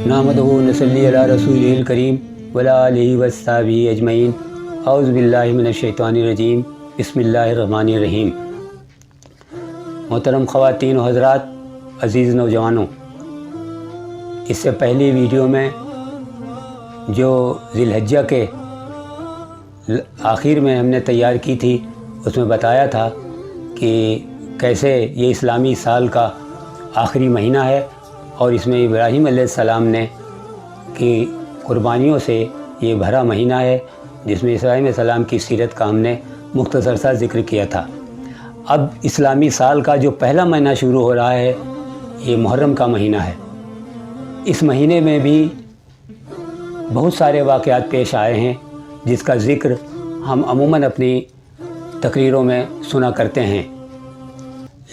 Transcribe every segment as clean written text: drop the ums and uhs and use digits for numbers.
नहमदुहु नसल्ली अला रसूलिल करीम वला आलिहि वस्सहबिहि अजमईन। औज़ु बिल्लाहि मिनश शैतानिर रजीम। बिस्मिल्लाहिर रहमानिर रहीम। मोहतरम ख़वातीन व हज़रात, अज़ीज़ नौजवानों, इससे पहली वीडियो में जो ज़िलहज्जा के आखिर में हमने तैयार की थी, उसमें बताया था कि कैसे ये इस्लामी साल का आखिरी महीना है और इसमें इब्राहीम अलैहिस्सलाम ने की कुर्बानियों से ये भरा महीना है, जिसमें इब्राहीम अलैहिस्सलाम की सीरत का हमने मुख्तसर सा ज़िक्र किया था। अब इस्लामी साल का जो पहला महीना शुरू हो रहा है, ये मुहर्रम का महीना है। इस महीने में भी बहुत सारे वाक़यात पेश आए हैं, जिसका ज़िक्र हम अमूमन अपनी तकरीरों में सुना करते हैं,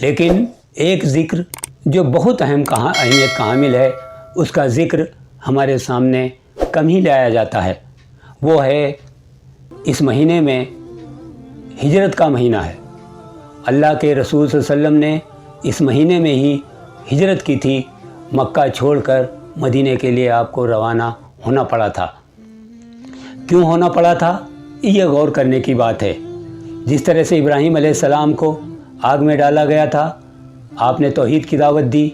लेकिन एक ज़िक्र जो बहुत अहमियत का हामिल है, उसका ज़िक्र हमारे सामने कम ही लाया जाता है। वो है इस महीने में हिजरत का महीना है। अल्लाह के रसूल सल्लल्लाहु अलैहि वसल्लम ने इस महीने में ही हिजरत की थी। मक्का छोड़कर मदीने के लिए आपको रवाना होना पड़ा था। क्यों होना पड़ा था, ये गौर करने की बात है। जिस तरह से इब्राहीम अलैहिस्सलाम को आग में डाला गया था, आपने तौहीद की दावत दी,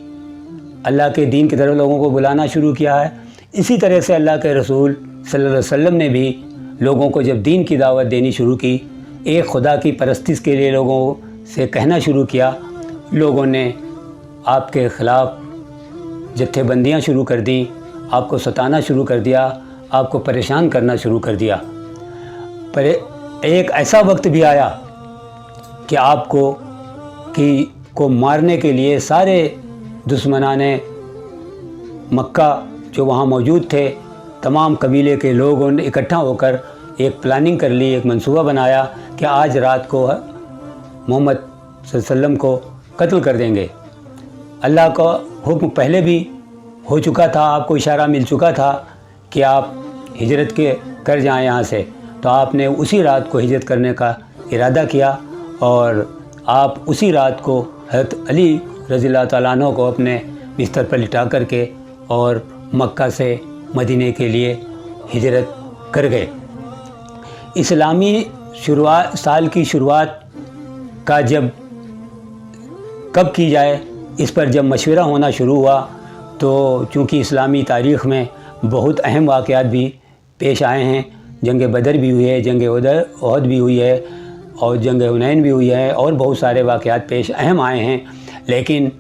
अल्लाह के दीन की तरफ लोगों को बुलाना शुरू किया है। इसी तरह से अल्लाह के रसूल सल्लल्लाहु अलैहि वसल्लम ने भी लोगों को जब दीन की दावत देनी शुरू की, एक खुदा की परस्तिश के लिए लोगों से कहना शुरू किया, लोगों ने आपके ख़िलाफ़ जत्थेबंदियाँ शुरू कर दी, आपको सताना शुरू कर दिया, आपको परेशान करना शुरू कर दिया। पर एक ऐसा वक्त भी आया कि आपको को मारने के लिए सारे दुश्मनाने मक्का जो वहाँ मौजूद थे, तमाम कबीले के लोगों ने इकट्ठा होकर एक प्लानिंग कर ली, एक मंसूबा बनाया कि आज रात को मोहम्मद सल्लल्लाहु अलैहि वसल्लम को कत्ल कर देंगे। अल्लाह का हुक्म पहले भी हो चुका था, आपको इशारा मिल चुका था कि आप हिजरत कर जाएं यहाँ से, तो आपने उसी रात को हिजरत करने का इरादा किया और आप उसी रात को हज़रत अली रज़ियल्लाहु तआला अन्हु को अपने बिस्तर पर लिटा करके और मक्का से मदीने के लिए हिजरत कर गए। इस्लामी साल की शुरुआत का जब कब की जाए, इस पर जब मशवरा होना शुरू हुआ, तो चूँकि इस्लामी तारीख़ में बहुत अहम वाक़यात भी पेश आए हैं। जंग बदर भी हुई है, जंग उहद भी हुई है और जंग हुनैन भी हुई है और बहुत सारे वाक़यात पेश अहम आए हैं, लेकिन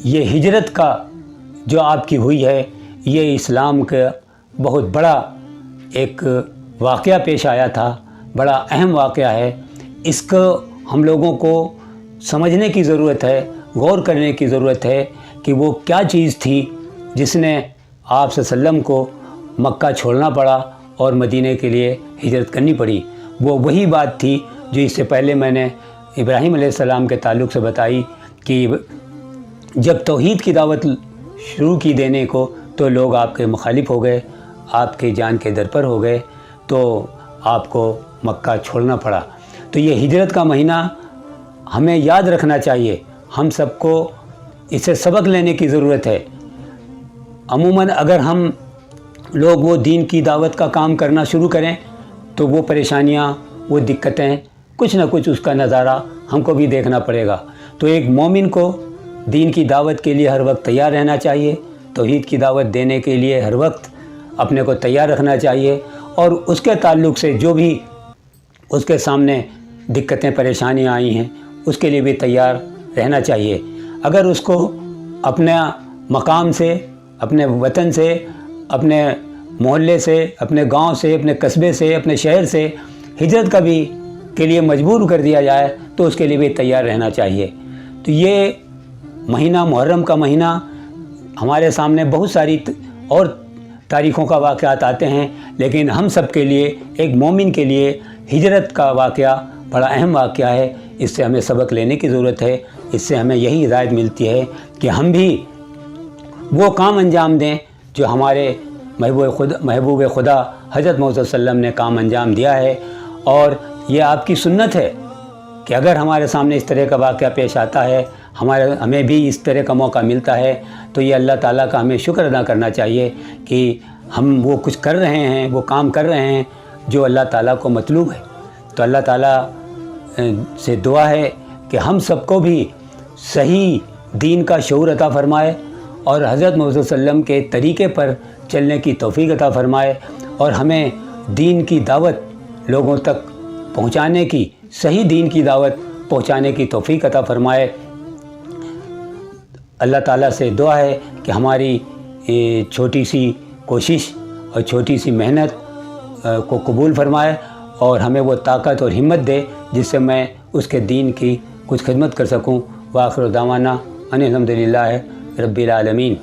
ये हिजरत का जो आपकी हुई है, ये इस्लाम का बहुत बड़ा एक वाक़या पेश आया था, बड़ा अहम वाक़या है। इसको हम लोगों को समझने की ज़रूरत है, गौर करने की ज़रूरत है कि वो क्या चीज़ थी जिसने आप सल्लल्लाहु अलैहि वसल्लम को मक्का छोड़ना पड़ा और मदीने के लिए हिजरत करनी पड़ी। वो वही बात थी जो इससे पहले मैंने इब्राहीम अलैहिस्सलाम के ताल्लुक़ से बताई कि जब तौहीद की दावत शुरू की देने को, तो लोग आपके मुखालिफ हो गए, आपके जान के दर पर हो गए, तो आपको मक्का छोड़ना पड़ा। तो ये हिजरत का महीना हमें याद रखना चाहिए, हम सबको इससे सबक लेने की ज़रूरत है। अमूमन अगर हम लोग वो दीन की दावत का काम करना शुरू करें, तो वो परेशानियाँ, वो दिक्कतें, कुछ ना कुछ उसका नज़ारा हमको भी देखना पड़ेगा। तो एक मोमिन को दीन की दावत के लिए हर वक्त तैयार रहना चाहिए, तौहीद की दावत देने के लिए हर वक्त अपने को तैयार रखना चाहिए और उसके ताल्लुक़ से जो भी उसके सामने दिक्कतें परेशानियाँ आई हैं, उसके लिए भी तैयार रहना चाहिए। अगर उसको अपने मकाम से, अपने वतन से, अपने मोहल्ले से, अपने गांव से, अपने कस्बे से, अपने शहर से हिजरत के लिए मजबूर कर दिया जाए, तो उसके लिए भी तैयार रहना चाहिए। तो ये महीना, मुहर्रम का महीना, हमारे सामने बहुत सारी और तारीख़ों का वाक़यात आते हैं, लेकिन हम सब के लिए, एक मोमिन के लिए हिजरत का वाक़या बड़ा अहम वाक़या है। इससे हमें सबक लेने की ज़रूरत है। इससे हमें यही हिदायत मिलती है कि हम भी वो काम अंजाम दें जो हमारे महबूब खुदा हज़रत मोहम्मद सल्लल्लाहु अलैहि वसल्लम ने काम अंजाम दिया है। और ये आपकी सुन्नत है कि अगर हमारे सामने इस तरह का वाक़या पेश आता है, ہمیں بھی اس طرح کا موقع ملتا ہے تو یہ اللہ تعالیٰ کا ہمیں شکر ادا کرنا چاہیے کہ ہم وہ کچھ کر رہے ہیں، وہ کام کر رہے ہیں جو اللہ تعالیٰ کو مطلوب ہے۔ تو اللہ تعالیٰ سے دعا ہے کہ ہم سب کو بھی صحیح دین کا شعور عطا فرمائے اور حضرت محمد صلی اللہ علیہ وسلم کے طریقے پر چلنے کی توفیق عطا فرمائے، اور ہمیں دین کی دعوت لوگوں تک پہنچانے کی، صحیح دین کی دعوت پہنچانے کی توفیق عطا فرمائے۔ اللہ تعالیٰ سے دعا ہے کہ ہماری چھوٹی سی کوشش اور چھوٹی سی محنت کو قبول فرمائے اور ہمیں وہ طاقت اور ہمت دے جس سے میں اس کے دین کی کچھ خدمت کر سکوں۔ وآخر دعوانا ان الحمد للہ رب العالمین۔